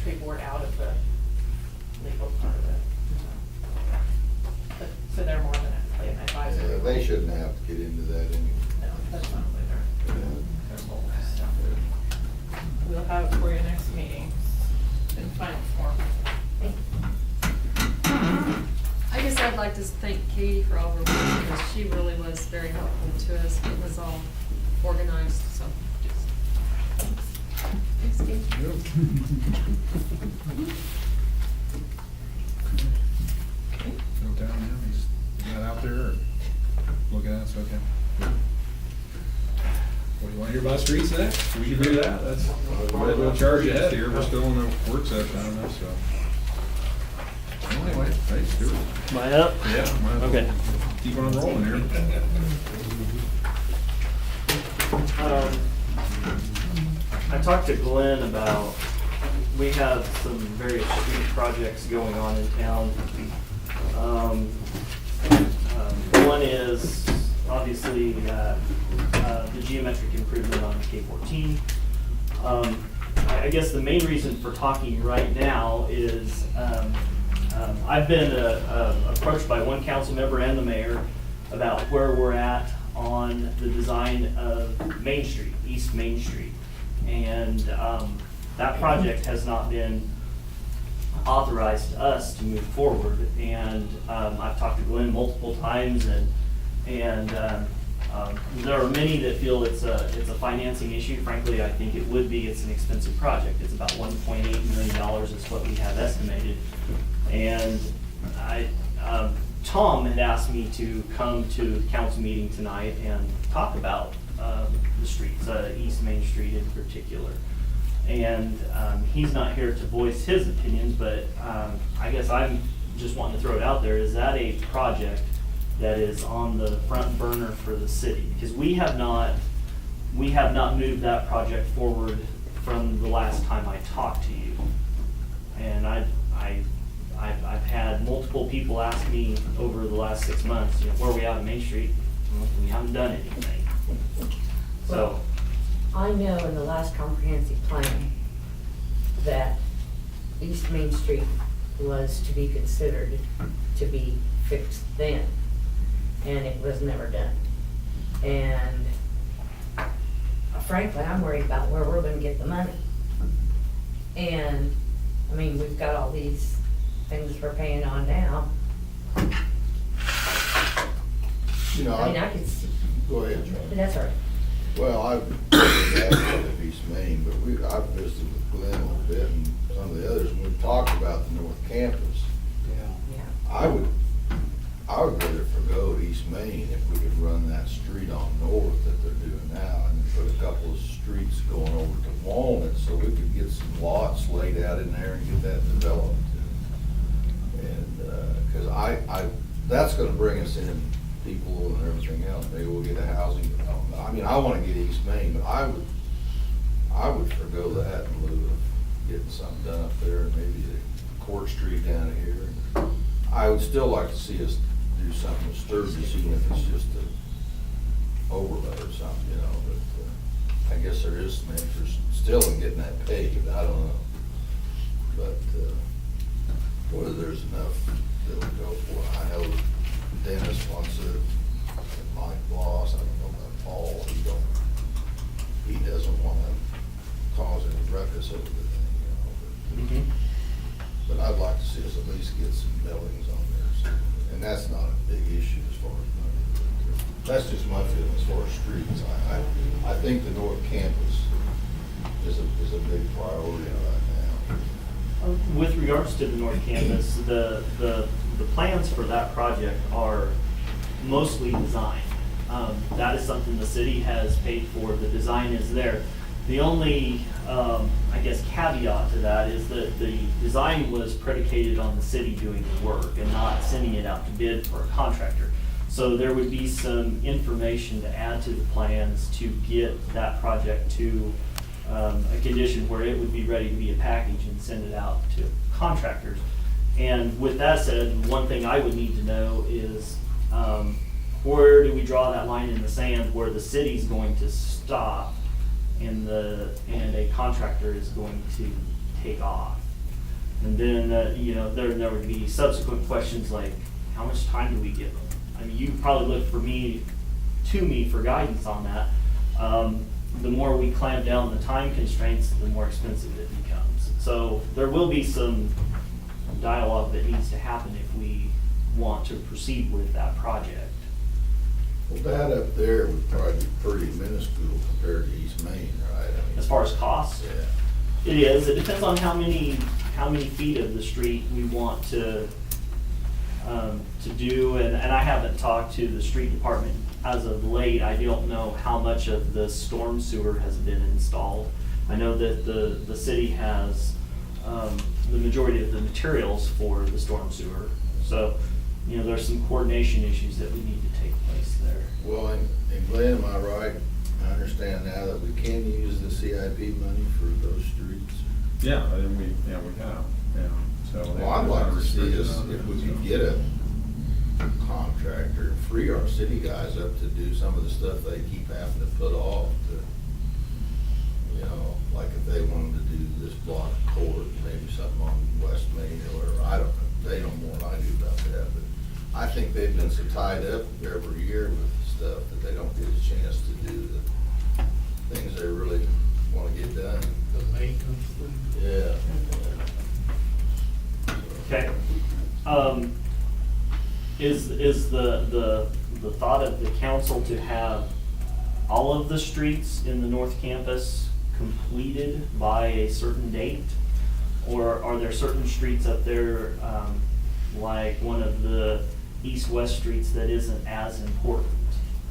elementary board out of the legal part of it. So they're more than an advisory. Yeah, they shouldn't have to get into that anyway. No, that's not really their role, so. We'll have it for you next meeting in final form. I guess I'd like to thank Katie for all her work, because she really was very helpful to us. It was all organized, so. Thanks, Katie. No down now, he's not out there or looking at us, okay. What, do you wanna hear about streets next? We can do that, that's, we'll charge ahead here, we're still in the work session on this, so. Anyway, hey, Stuart. Am I up? Yeah, might as well Okay. keep on rolling here. I talked to Glenn about, we have some various street projects going on in town. One is obviously the geometric improvement on K-14. I guess the main reason for talking right now is I've been approached by one council member and the mayor about where we're at on the design of Main Street, East Main Street. And that project has not been authorized to us to move forward. And I've talked to Glenn multiple times, and there are many that feel it's a financing issue. Frankly, I think it would be. It's an expensive project. It's about $1.8 million is what we have estimated. And Tom had asked me to come to the council meeting tonight and talk about the streets, East Main Street in particular. And he's not here to voice his opinions, but I guess I'm just wanting to throw it out there. Is that a project that is on the front burner for the city? Because we have not moved that project forward from the last time I talked to you. And I've had multiple people ask me over the last 6 months, where are we at on Main Street? Well, we haven't done anything. So, I know in the last comprehensive plan that East Main Street was to be considered to be fixed then, and it was never done. And frankly, I'm worried about where we're gonna get the money. And, I mean, we've got all these things we're paying on now. You know, I mean, I could see, Go ahead, Charlie. that's all right. Well, I've visited of East Main, but I've visited with Glenn a little bit and some of the others, and we've talked about the North Campus. Yeah. I would rather forgo East Main if we could run that street on North that they're doing now and put a couple of streets going over to Walnut so we could get some lots laid out in there and get that developed. And, cause that's gonna bring us in people and everything else. Maybe we'll get a housing development. I mean, I wanna get East Main, but I would forgo that in lieu of getting something done up there and maybe the Court Street down here. I would still like to see us do something with Sturgis, even if it's just an overlay or something, but I guess there is some interest still in getting that paved, I don't know. But, whether there's enough that would go for it. I know Dennis wants it, and Mike Bloss, I don't know about Paul, he doesn't wanna cause any ruckus over the thing, but I'd like to see us at least get some buildings on there, and that's not a big issue as far as money. That's just my feeling as far as streets. I think the North Campus is a big priority right now. with regards to the North Campus, the plans for that project are mostly design. That is something the city has paid for, the design is there. The only, I guess, caveat to that is that the design was predicated on the city doing the work and not sending it out to bid for a contractor. So there would be some information to add to the plans to get that project to a condition where it would be ready to be a package and send it out to contractors. And with that said, one thing I would need to know is where do we draw that line in the sand where the city's going to stop and a contractor is going to take off? And then, you know, there would be subsequent questions like, how much time do we give them? I mean, you probably look to me for guidance on that. The more we clamp down the time constraints, the more expensive it becomes. So there will be some dialogue that needs to happen if we want to proceed with that project. Well, that up there would probably be pretty minuscule compared to East Main, right? I mean, As far as cost, Yeah. it is. It depends on how many feet of the street we want to do. And I haven't talked to the street department as of late. I don't know how much of the storm sewer has been installed. I know that the city has the majority of the materials for the storm sewer. So, you know, there's some coordination issues that we need to take place there. Well, and Glenn, am I right? I understand now that we can use the CIP money for those streets. Yeah, I mean, we have, yeah, so. Well, I'd like to see us, if we could get a contractor, and free our city guys up to do some of the stuff they keep having to put off to, you know, like if they wanted to do this block of court, maybe something on West Main or whatever, I don't know, they know more than I do about that, but I think they've been so tied up every year with stuff that they don't get a chance to do the things they really wanna get done. The maintenance. Yeah. Okay. Is the thought of the council to have all of the streets in the North Campus completed by a certain date? Or are there certain streets up there, like one of the east-west streets that isn't as important?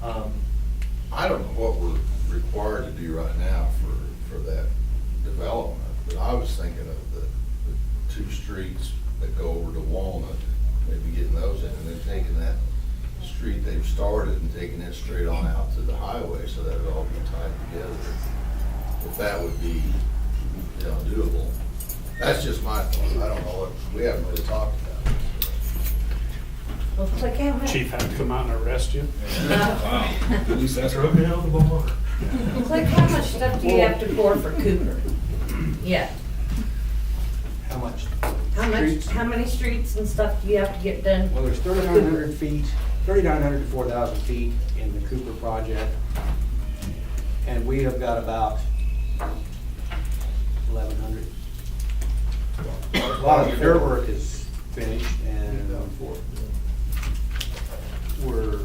I don't know what we're required to do right now for that development, but I was thinking of the two streets that go over to Walnut, maybe getting those in, and then taking that street they've started and taking it straight on out to the highway, so that it all be tied together. If that would be, you know, doable. That's just my thought, I don't know what, we haven't really talked about it. Well, click how much? Chief had to come out and arrest you. Wow, at least that's. Throw me out of the bar. Click how much stuff do you have to pour for Cooper? Yeah. How much? How many streets and stuff do you have to get done? Well, there's 3,900 feet, 3,900 to 4,000 feet in the Cooper project. And we have got about 1,100. A lot of the dirt work is finished and we're,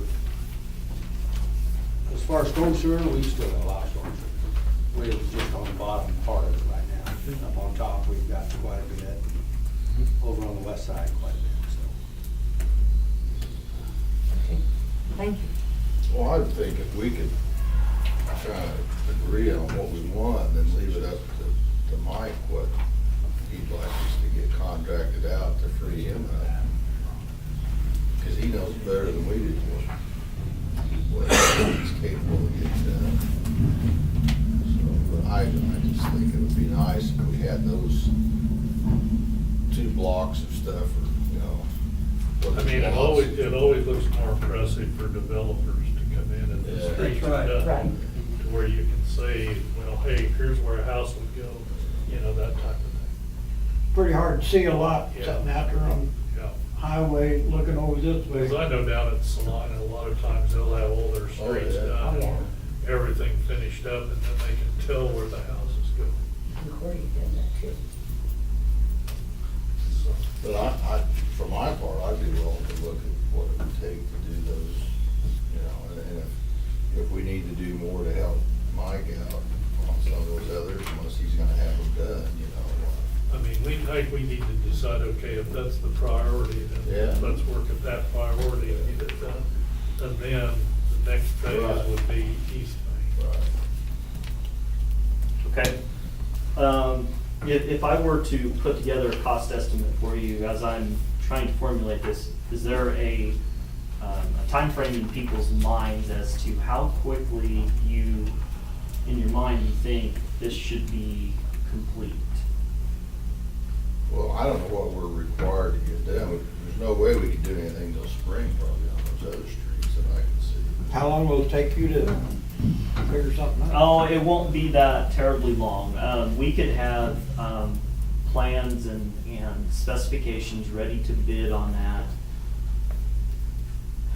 as far as storm sewer, we've still got a lot of storm sewer. We're just on the bottom part of it right now. Up on top, we've got quite a bit. Over on the west side, quite a bit, so. Okay. Thank you. Well, I would think if we could try to agree on what we want, then leave it up to Mike, what he'd like us to get contracted out to free him up. Cause he knows better than we do what he's capable of getting done. So, but I just think it would be nice if we had those 2 blocks of stuff, or, you know. what I mean, it blocks. always looks more impressive for developers to come in and Yeah. the streets are That's done. right. To where you can say, well, hey, here's where a house would go, you know, that type of thing. Pretty hard to see a lot Yeah. sitting out there on Yeah. highway looking over this way. Because I know down at Salina, a lot of times they'll have all their Oh, streets yeah. done, Oh, yeah. everything finished up, and then they can tell where the houses go. Corey did that too. So, But for my part, I'd be willing to look at what it would take to do those, you know, and if we need to do more to help Mike out on some of those others, unless he's gonna have them done, you know. I mean, we need to decide, okay, if that's the priority, Yeah. then let's work at that priority and get it done. And then the next phase Right. would be East Main. Right. Okay. If I were to put together a cost estimate for you as I'm trying to formulate this, is there a timeframe in people's minds as to how quickly you, in your mind, you think this should be complete? Well, I don't know what we're required to get done. There's no way we could do anything till spring probably on those other streets that I can see. How long will it take you to figure something out? Oh, it won't be that terribly long. We could have plans and specifications ready to bid on that.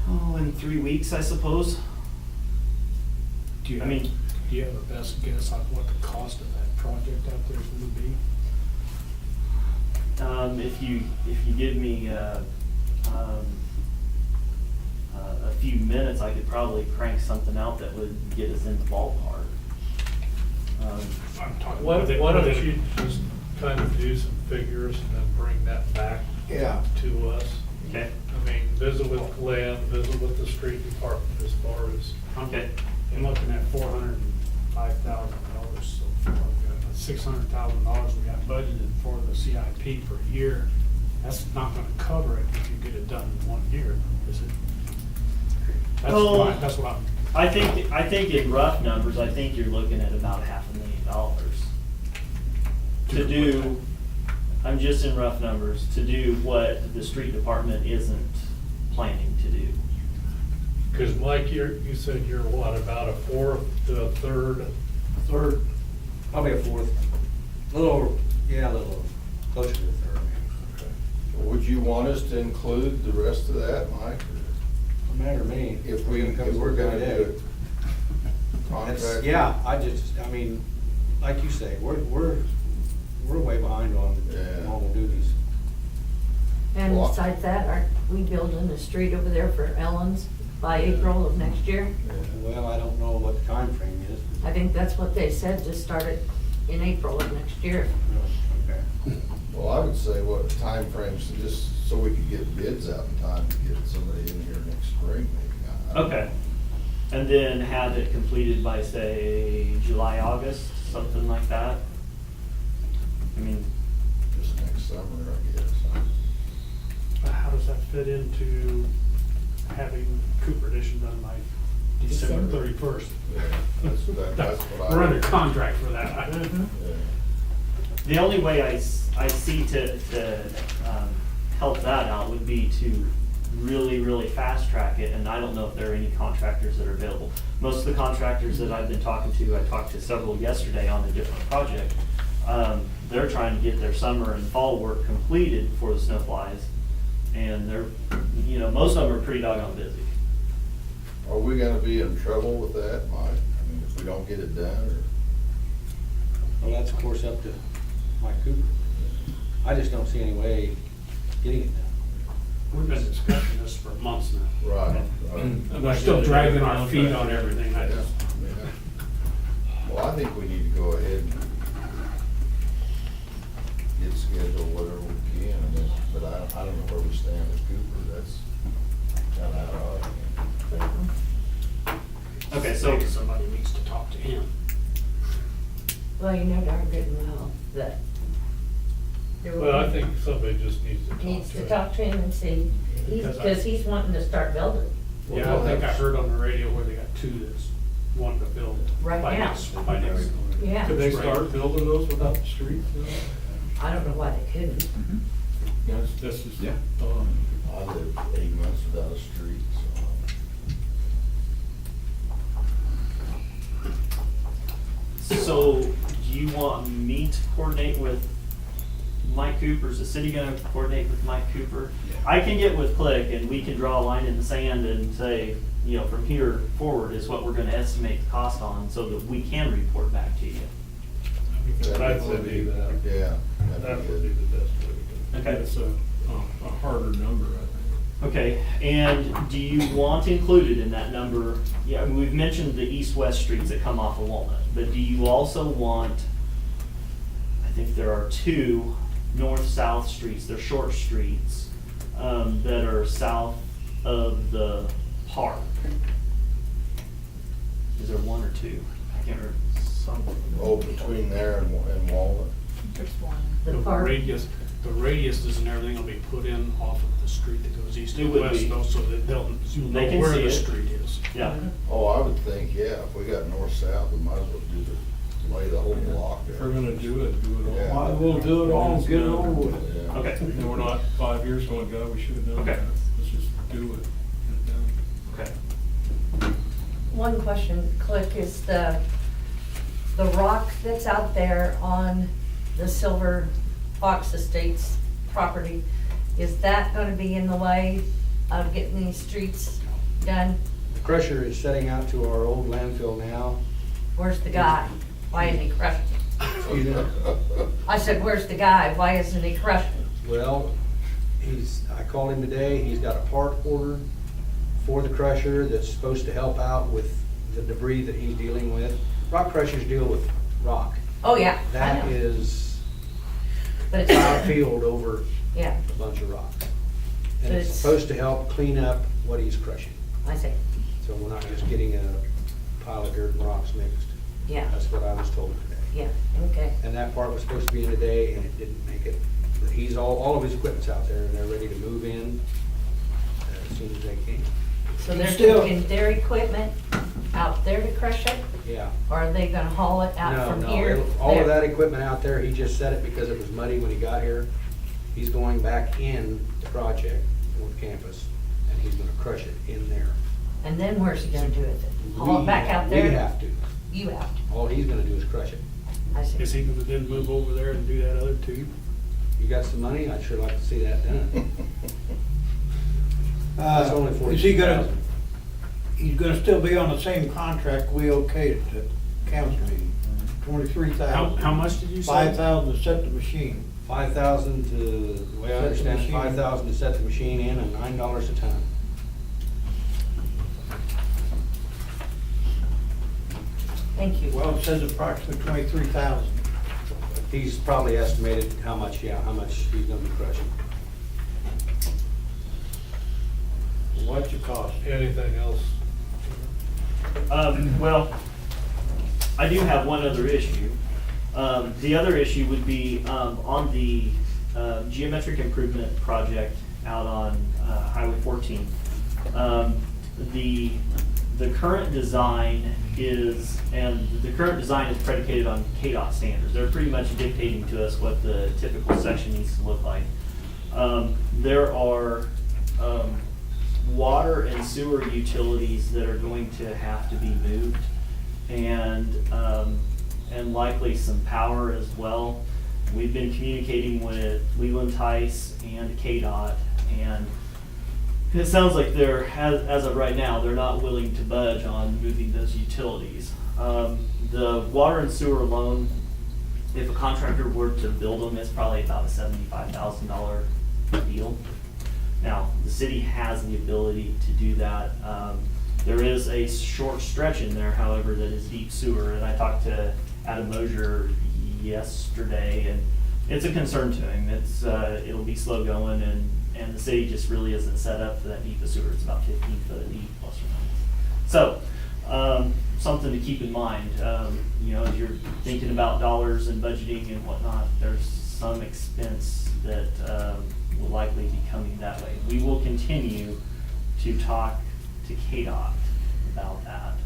Oh, in 3 weeks, I suppose. Do you I mean- do you have a best guess on what the cost of that project out there is gonna be? If you give me a few minutes, I could probably crank something out that would get us in the ballpark. I'm talking. Why don't you just kind of do some figures and then bring that back Yeah. to us? Okay. I mean, visit with Glenn, visit with the street department as far as, Okay. I'm looking at $405,000, so $600,000 we got budgeted for the CIP per year. That's not gonna cover it if you get it done in 1 year, is it? Well, That's what I'm, I think in rough numbers, I think you're looking at about $500,000 to do. I'm just in rough numbers to do what the street department isn't planning to do. because Mike, you said you're what, about a fourth to a third? Third, probably a fourth, a little over, yeah, a little over, closer to a third. Okay. Would you want us to include the rest of that, Mike? No matter to me. If we're gonna do it. That's- Contract? Yeah, I mean, like you say, we're way behind on Yeah. normal duties. And Well, besides that, aren't we building a street over there for Ellen's by April of next year? Well, I don't know what the time frame is. I think that's what they said, to start it in April of next year. Okay. Well, I would say what time frames, just so we could get bids out in time to get somebody in here next spring, maybe. Okay. And then have it completed by, say, July, August, something like that? I mean, Just next summer, I guess. how does that fit into having Cooper Edition done by December December. 31st? Yeah, that's what I. We're under contract for that. Mhm. Yeah. the only way I see to help that out would be to really fast track it, and I don't know if there are any contractors that are available. Most of the contractors that I've been talking to, I talked to several yesterday on a different project, they're trying to get their summer and fall work completed before the snow flies, and they're, most of them are pretty doggone busy. Are we gonna be in trouble with that, Mike? I mean, if we don't get it done, or? Well, that's of course up to Mike Cooper. I just don't see any way getting it done. We've been discussing this for months now. Right. And we're still dragging our feet on everything. I just, Well, I think we need to go ahead and get scheduled whatever we can, but I don't know where we stand with Cooper, that's kind of out of our hands. Okay, so, maybe somebody needs to talk to him. Well, you know darn good and well that. there will Well, I be- think somebody just needs to talk to him. Needs to talk to him and see, Because I- because he's wanting to start building. Yeah, I think I heard on the radio where they got 2 that's wanting to build. Right by now. next- By next. Yeah. Could they start building those without the streets? I don't know why they couldn't. This is. Yeah. I lived 8 months without a street, so do you want me to coordinate with Mike Cooper? Is the city gonna coordinate with Mike Cooper? I can get with Click and we can draw a line in the sand and say, from here forward is what we're gonna estimate the cost on so that we can report back to you. I'd say do that. yeah. That that'd would be the best way to do it. Okay. It's a harder number, I think. Okay, and do you want included in that number, we've mentioned the east-west streets that come off of Walnut, but do you also want, I think there are 2 north-south streets, they're short streets, that are south of the park? Is there 1 or 2? I can't remember. Oh, between there and Walnut? There's one. The The park, radiuses and everything will be put in off of the street that goes east It and would west be. though, so that you'll They know can where see the it. street is. Yeah, Oh, I would think, yeah, if we got north-south, we might as well lay the whole block there. If we're gonna do it all. Yeah. Might as well do it all, get it over with. Yeah. okay, And we're not 5 years going, God, we should have done Okay. that. Let's just do it. Get it done. okay. one question, Click, is the rock that's out there on the Silver Fox Estates property, is that gonna be in the way of getting these streets done? The crusher is setting out to our old landfill now. Where's the guy? Why isn't he crushing? Excuse me? I said, where's the guy? Why isn't he crushing? Well, I called him today, he's got a part order for the crusher that's supposed to help out with the debris that he's dealing with. Rock crushers deal with rock. Oh, yeah, I That know. is But plowed it's, field over yeah, a bunch of rocks. And But it's it's- supposed to help clean up what he's crushing. I see, So we're not just getting a pile of dirt and rocks mixed. yeah, That's what I was told today. yeah, okay. And that part was supposed to be in today, and it didn't make it. But he's, all of his equipment's out there, and they're ready to move in as soon as they can. So they're Still- taking their equipment out there to crush it? Yeah. Or are they gonna haul it out No, from no, here? all there? of that equipment out there, he just said it because it was muddy when he got here. He's going back in the project, North Campus, and he's gonna crush it in there. And then where's he gonna do it then? Haul it back out there? We have to. You have to, All he's gonna do is crush it. I see. Is he gonna then move over there and do that other too? You got some money? I'd sure like to see that done. That's only Is he gonna, 42,000. he's gonna still be on the same contract we okayed at the council meeting? 23,000. How much did you say? 5,000 to set the machine. 5,000 to, the way I Set the understand it, machine. 5,000 to set the machine in and $9 a ton. Thank you. Well, it says approximately 23,000. He's probably estimated how much he's gonna be crushing. What's it cost? Anything else? Well, I do have one other issue. The other issue would be on the geometric improvement project out on Highway 14. The current design is, and the current design is predicated on KDOT standards. They're pretty much dictating to us what the typical section needs to look like. There are water and sewer utilities that are going to have to be moved, and likely some power as well. We've been communicating with Leland Tice and KDOT, and it sounds like they're, as of right now, they're not willing to budge on moving those utilities. The water and sewer alone, if a contractor were to build them, it's probably about a $75,000 deal. Now, the city has the ability to do that. There is a short stretch in there, however, that is deep sewer, and I talked to Adam Mosier yesterday, and it's a concern to him. It'll be slow going, and the city just really isn't set up for that deep of sewer. It's about 15 foot deep, plus or minus. So, something to keep in mind. You know, as you're thinking about dollars and budgeting and whatnot, there's some expense that will likely be coming that way. We will continue to talk to KDOT about that.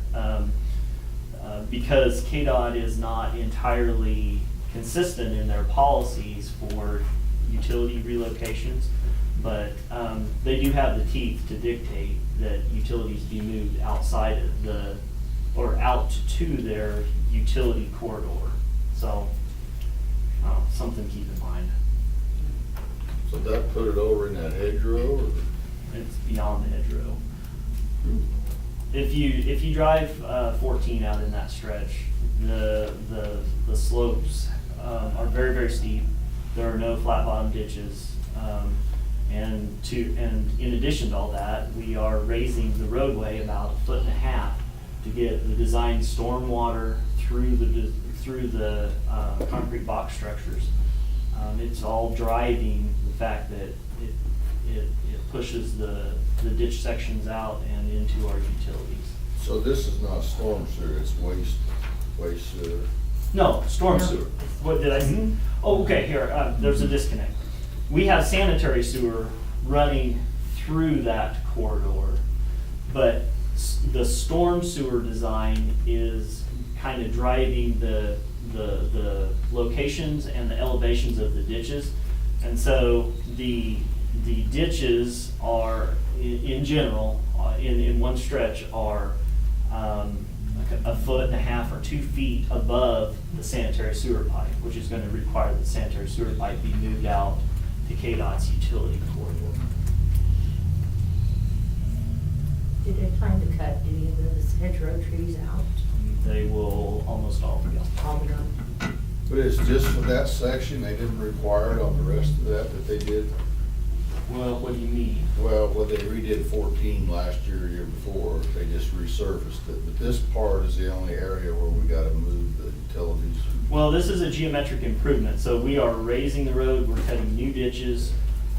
Because KDOT is not entirely consistent in their policies for utility relocations, but they do have the teeth to dictate that utilities be moved outside of the, or out to their utility corridor. So, something to keep in mind. So that put it over in that hedgerow, or? It's beyond the hedgerow. If you drive 14 out in that stretch, the slopes are very, very steep. There are no flat bottom ditches. And in addition to all that, we are raising the roadway about 1.5 feet to get the designed storm water through the concrete box structures. It's all driving the fact that it pushes the ditch sections out and into our utilities. So this is not storm sewer, it's waste sewer. No, storm No. sewer. What did I say? Oh, okay, here, there's a disconnect. We have sanitary sewer running through that corridor, but the storm sewer design is kind of driving the locations and the elevations of the ditches. And so the ditches are, in general, in one stretch, are a foot and a half or 2 feet above the sanitary sewer pipe, which is gonna require that the sanitary sewer pipe be moved out to KDOT's utility corridor. Did they plan to cut any of those hedgerow trees out? They will almost all be gone. All be gone? But it's just for that section, they didn't require it on the rest of that they did? Well, what do you mean? Well, they redid 14 last year, year before, they just resurfaced it, but this part is the only area where we gotta move the utilities. Well, this is a geometric improvement, so we are raising the road, we're cutting new ditches.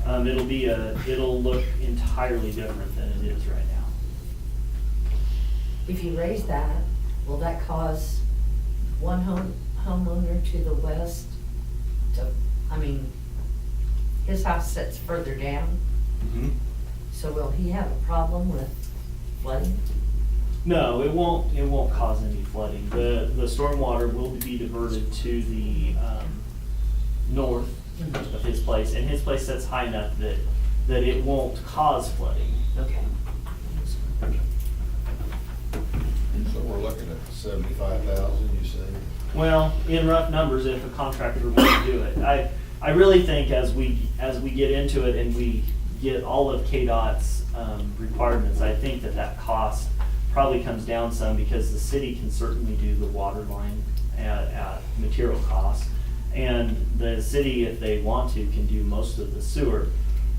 It'll look entirely different than it is right now. If you raise that, will that cause one homeowner to the west to, I mean, his house sits further down, so will he have a problem with flooding? No, it won't cause any flooding. The stormwater will be diverted to the north of his place, and his place sits high enough that it won't cause flooding. Okay. So we're looking at 75,000, you say? Well, in rough numbers, if a contractor were to do it. I really think as we get into it and we get all of KDOT's requirements, I think that cost probably comes down some, because the city can certainly do the water line at material costs. And the city, if they want to, can do most of the sewer,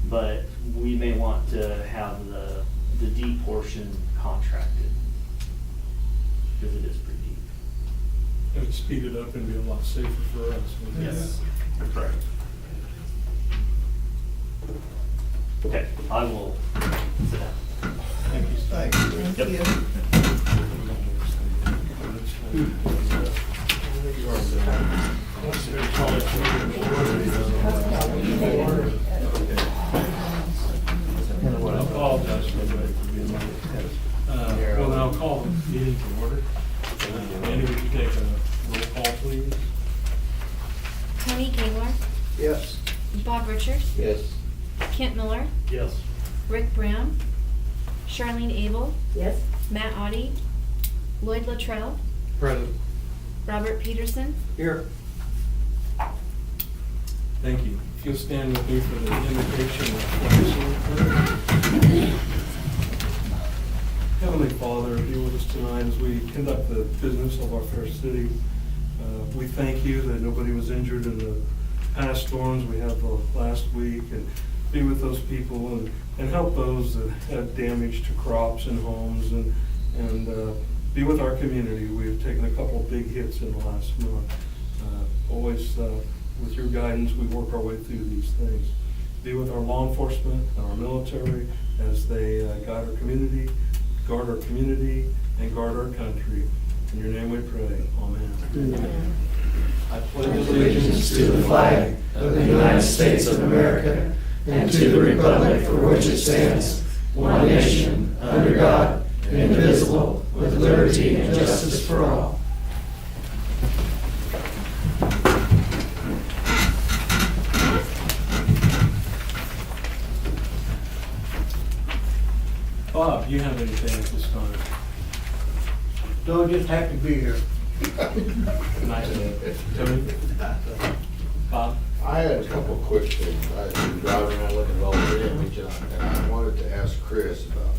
but we may want to have the deep portion contracted, because it is pretty deep. It would speed it up and be a lot safer for us. wouldn't it? Yes. Correct. Okay, I will sit down. Thank you. Thank you. I apologize for everybody for being late. Well, then I'll call the meeting to order. Andy, would you take a roll call, please? Tony Gaylor, Yes. Bob Richards, Yes. Kent Miller, Yes. Rick Brown, Charlene Abel, Yes? Matt Audie, Lloyd Luttrell, Present. Robert Peterson. Here. Thank you. If you'll stand with me for the invocation of flags. Heavenly Father, be with us tonight as we conduct the business of our fair city. We thank you that nobody was injured in the past storms we had the last week, and be with those people and help those that had damage to crops and homes, and be with our community. We've taken a couple of big hits in the last month. Always with your guidance, we work our way through these things. Be with our law enforcement and our military as they guard our community, and guard our country. In your name we pray. Amen. I pledge allegiance to the flag of the United States of America and to the republic for which it stands, one nation, under God, indivisible, with liberty and justice for all. Bob, you have anything at this time? Don't just have to be here. Nice. Tony? Bob? I had a couple of quick things. I've been driving around looking at all the image, and I wanted to ask Chris about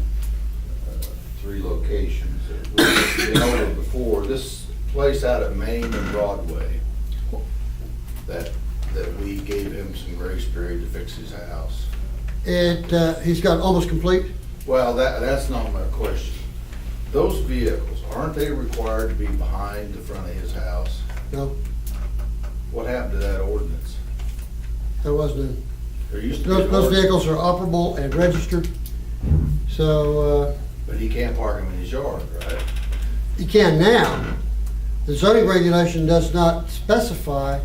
3 locations. We've been over before, this place out at Main and Broadway, that we gave him some grace period to fix his house. He's got almost complete. Well, that's not my question. Those vehicles, aren't they required to be behind the front of his house? No, What happened to that ordinance? there wasn't. There used to be an Those ordinance, vehicles are operable and registered. So, but he can't park them in his yard, right? you can now. The zoning regulation does not specify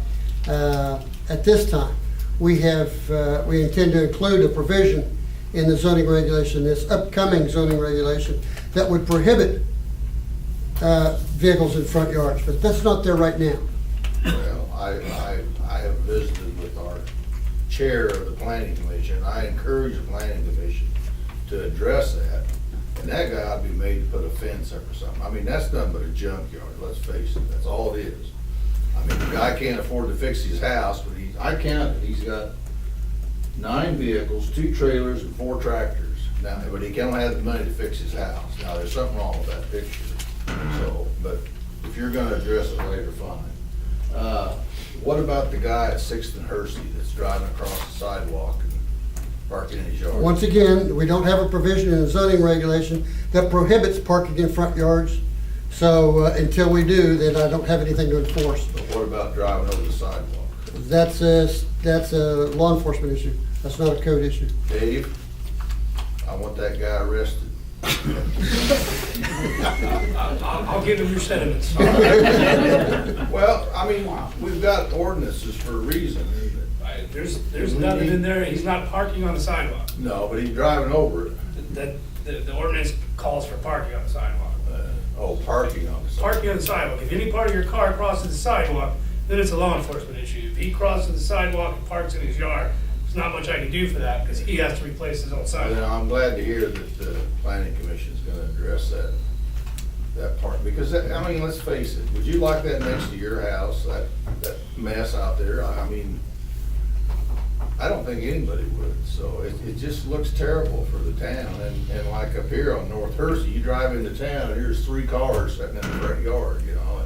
at this time. We intend to include a provision in the zoning regulation, this upcoming zoning regulation, that would prohibit vehicles in front yards, but that's not there right now. Well, I have visited with our chair of the planning commission. I encourage the planning commission to address that And that guy ought to be made to put a fence up or something. I mean, that's nothing but a junkyard, let's face it, that's all it is. I mean, the guy can't afford to fix his house, but I counted, he's got 9 vehicles, 2 trailers, and 4 tractors. Now, but he can't have the money to fix his house. Now, there's something wrong with that picture, so, but if you're gonna address it later, fine. What about the guy at Sixth and Hersey that's driving across the sidewalk and parking in his yard? Once again, we don't have a provision in the zoning regulation that prohibits parking in front yards. So until we do, then I don't have anything to enforce. But what about driving over the sidewalk? That's a law enforcement issue. That's not a code issue. Dave, I want that guy arrested. I'll give him your sentiments. Well, I mean, we've got ordinances for a reason. There's nothing in there, he's not parking on the sidewalk. No, but he's driving over it. The ordinance calls for parking on the sidewalk. Parking on the sidewalk. Parking on the sidewalk, if any part of your car crosses the sidewalk, then it's a law enforcement issue. If he crosses the sidewalk and parks in his yard, there's not much I can do for that, because he has to replace his own Well, sidewalk. I'm glad to hear that the planning commission is gonna address that part, because I mean, let's face it, would you like that next to your house, that mess out there? I mean, I don't think anybody would, so it just looks terrible for the town, and like up here on North Hersey, you drive into town and there's 3 cars sitting in the front yard, you know,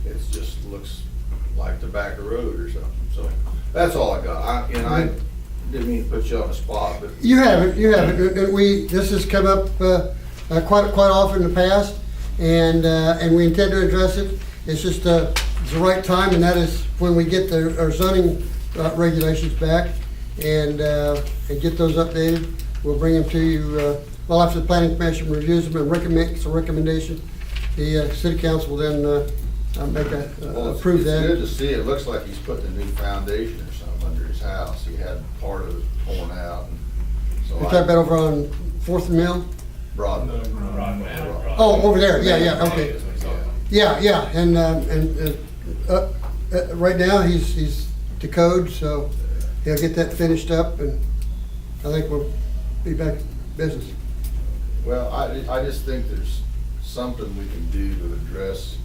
it's just looks like the back of the road or something, so that's all I got. I didn't mean to put you on the spot, but. You haven't. This has come up quite often in the past, and we intend to address it. It's just it's the right time, and that is when we get our zoning regulations back and get those updated. We'll bring them to you, well, after the planning commission reviews them and makes a recommendation. The city council will then approve that. It's good to see. It looks like he's putting a new foundation or something under his house. He had part of it torn out. So You're talking about over on 4th and Mill? Broadway. Oh, over there, yeah, okay. Yeah, and right now, he's to code, so he'll get that finished up, and I think we'll be back in business. Well, I just think there's something we can do to address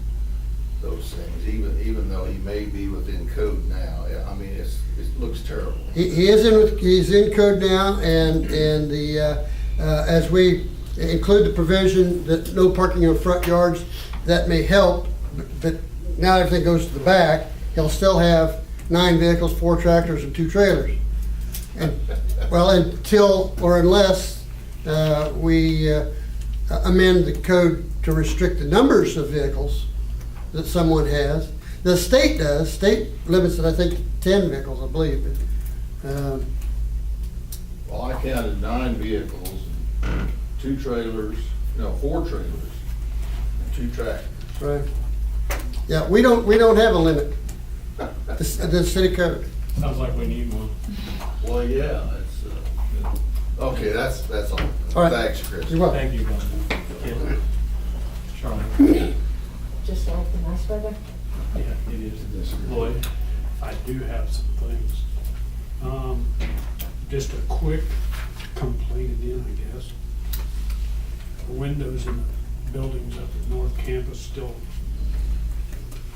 those things, even though he may be within code now. I mean, it looks terrible. He's in code now, and as we include the provision that no parking in front yards, that may help, but now everything goes to the back, he'll still have 9 vehicles, 4 tractors, and 2 trailers. And, well, until or unless we amend the code to restrict the numbers of vehicles that someone has. The state does. State limits it, I think, to 10 vehicles, I believe. Well, I counted 9 vehicles, 4 trailers, and 2 tractors. Right. Yeah, we don't have a limit. The city code. Sounds like we need one. Well, yeah, that's, okay, that's all. All right. Thanks, Chris. You're welcome. Thank you, Charlie. Just like the nice weather. Yeah, it is. Lloyd, I do have some things. Just a quick complaint again, I guess. The windows in the buildings up at North Campus still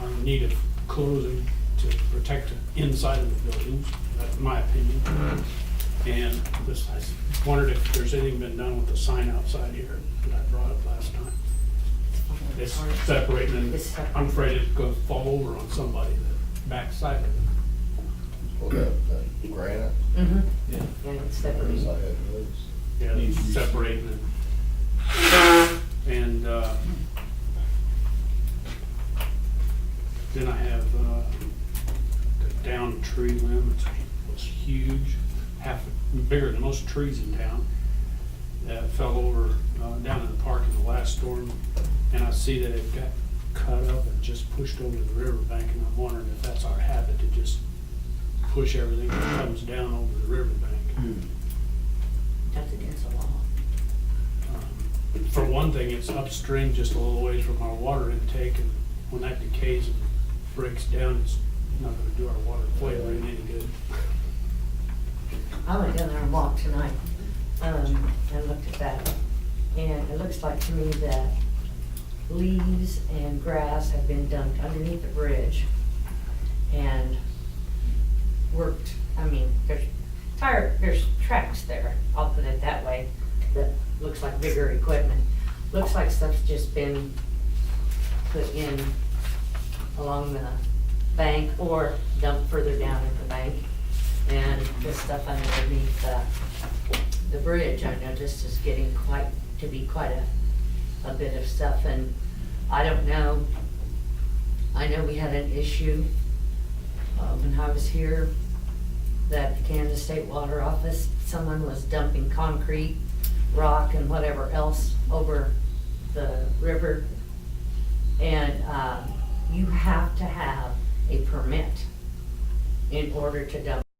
are in need of closing to protect the inside of the buildings. That's my opinion. And this, I wondered if there's anything been done with the sign outside here that I brought up last time. It's separating, and I'm afraid it's gonna fall over on somebody, the backside of it. Well, that granite. Mm-hmm. Yeah. Yeah, it's separated. Yeah, Needs to be separating it. And, then I have, the downed tree limb, it was huge, bigger than most trees in town. Fell over, down in the park in the last storm, and I see that it got cut up and just pushed over the riverbank, and I'm wondering if that's our habit to just push everything that comes down over the riverbank. That's against the law. For one thing, it's upstream just a little ways from our water intake, and when that decays and breaks down, it's not gonna do our water flavoring any good. I went down there and walked tonight, and looked at that And it looks like to me that leaves and grass have been dumped underneath the bridge and worked, I mean, there's tracks there, I'll put it that way, that looks like bigger equipment. Looks like stuff's just been put in along the bank or dumped further down at the bank. And the stuff underneath the bridge, I noticed, is getting to be quite a bit of stuff. And I don't know, I know we had an issue when I was here, that the Kansas State Water Office, someone was dumping concrete, rock, and whatever else over the river. And you have to have a permit in order to dump